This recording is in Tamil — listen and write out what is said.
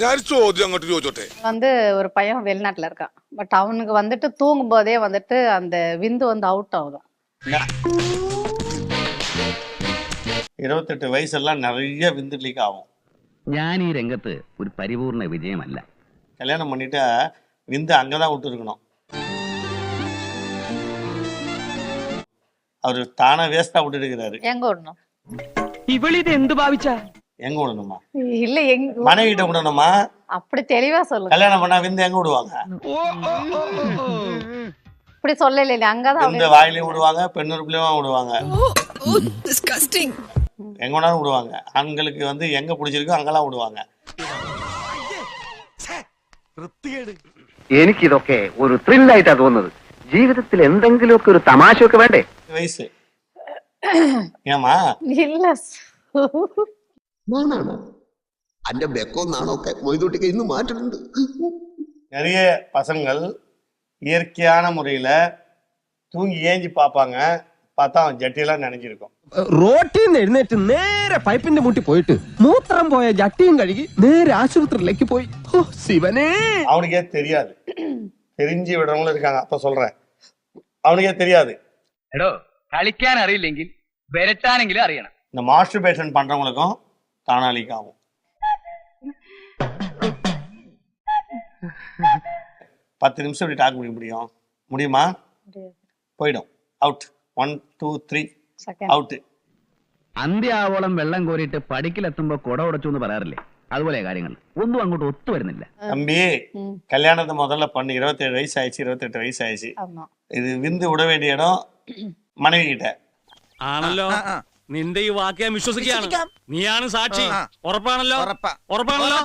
ഞാൻ ചോദ്യം അങ്ങോട്ട് ചോദിച്ചോട്ടെ வந்து ஒரு பையன் வெளிநாட்டுல இருக்கான். பட் அவனுக்கு வந்துட்டு தூங்கும் போதே வந்துட்டு அந்த விந்து வந்து அவுட் ஆகுதும். 28 வயசெல்லாம் நிறைய விந்து லீக் ஆகும். ഞാൻ ഈ രംഗത്ത് ഒരു പരിപൂർണ വിജയമല്ല. கல்யாணம் பண்ணிட்டு விந்து அங்கதான் விட்டு இருக்கணும். அவரு தானே வேஸ்டா விட்டு இருக்கிறாரு. எங்க விடணும்? இவளிது எந்த பாவிச்சா? எங்க விடணுமா? இல்ல எங்க மனைவி கிட்ட விடணுமா? அப்படி தெளிவா சொல்லுங்க. கல்யாணம் பண்ணா விந்து எங்க விடுவாங்க? அப்படி சொல்லல அங்கதான் விந்து வாயிலையும் விடுவாங்க, பெண்ணுறுப்புலயும் விடுவாங்க. எங்க வேணாலும் விடுவாங்க. ஆண்களுக்கு வந்து எங்க பிடிச்சிருக்கோ அங்கெல்லாம் விடுவாங்க. എനിക്കിതൊക്കെ ഒരു ത്രില്ലായിട്ടാ തോന്നുന്നത്. ജീവിതത്തിൽ എന്തെങ്കിലുമൊക്കെ ഒരു തമാശയൊക്കെ വേണ്ടേ? வயசு ஏமா இல்ல അന്റെ ബെക്കോന്നാണൊക്കെ മൊയ്തൂട്ടിക്ക് ഇന്ന് മാറ്റുന്നുണ്ട്. நிறைய பசங்கள் இயற்கையான முறையில தூங்கி ஏஞ்சி பார்ப்பாங்க. பார்த்தா அவன் ஜட்டியெல்லாம் நினைஞ்சிருக்கும். റോട്ടിൽ നിന്ന് എഴുന്നേറ്റ് നേരെ പൈപ്പിന്റെ മുട്ടി പോയിട്ട് മൂത്രം പോയ ജട്ടിയും കഴുകി നേരെ ആശുപത്രിയിലേക്ക് പോയി. ഓ ശിവനേ, அவனுக்கே தெரியாது. தெரிஞ்சு விடுறவங்களும் இருக்காங்க. அப்ப சொல்றேன், அவனுக்கே தெரியாது. എടോ കളിക്കാൻ അറിയില്ലെങ്കിൽ വരട്ടാനെങ്കിലും അറിയണം. இந்த மாஸ்டர்பேஷன் பண்றவங்களுக்கும் தானா லீக் ஆகும். 10 நிமிஷம் இப்படி டாக் முடிய முடியுமா? போயிடும். அவுட். 1 2 3 ഔട്ട്. അന്ത്യാവോളം വെള്ളം കോരിയിട്ട് പടിക്കിലെത്തുമ്പോ കുട ഉടച്ചു എന്ന് പറയാറില്ലേ? അതുപോലെ കാര്യങ്ങൾ ഒന്നും അങ്ങോട്ട് ഒത്തു വരുന്നില്ല. தம்பி, கல்யாணத்தை முதல்ல பண்ணு. 27 வயசு ஆயிடுச்சு, 28 வயசு ஆயிடுச்சு. இது விந்து விட வேண்டிய இடம் மனைவி கிட்ட ആണല്ലോ. നിന്റെ ഈ വാക്ക് ഞാൻ വിശ്വസിക്കുകയാണ്. നീയാണ് സാക്ഷി. ഉറപ്പാണല്ലോ? ഉറപ്പാണല്ലോ.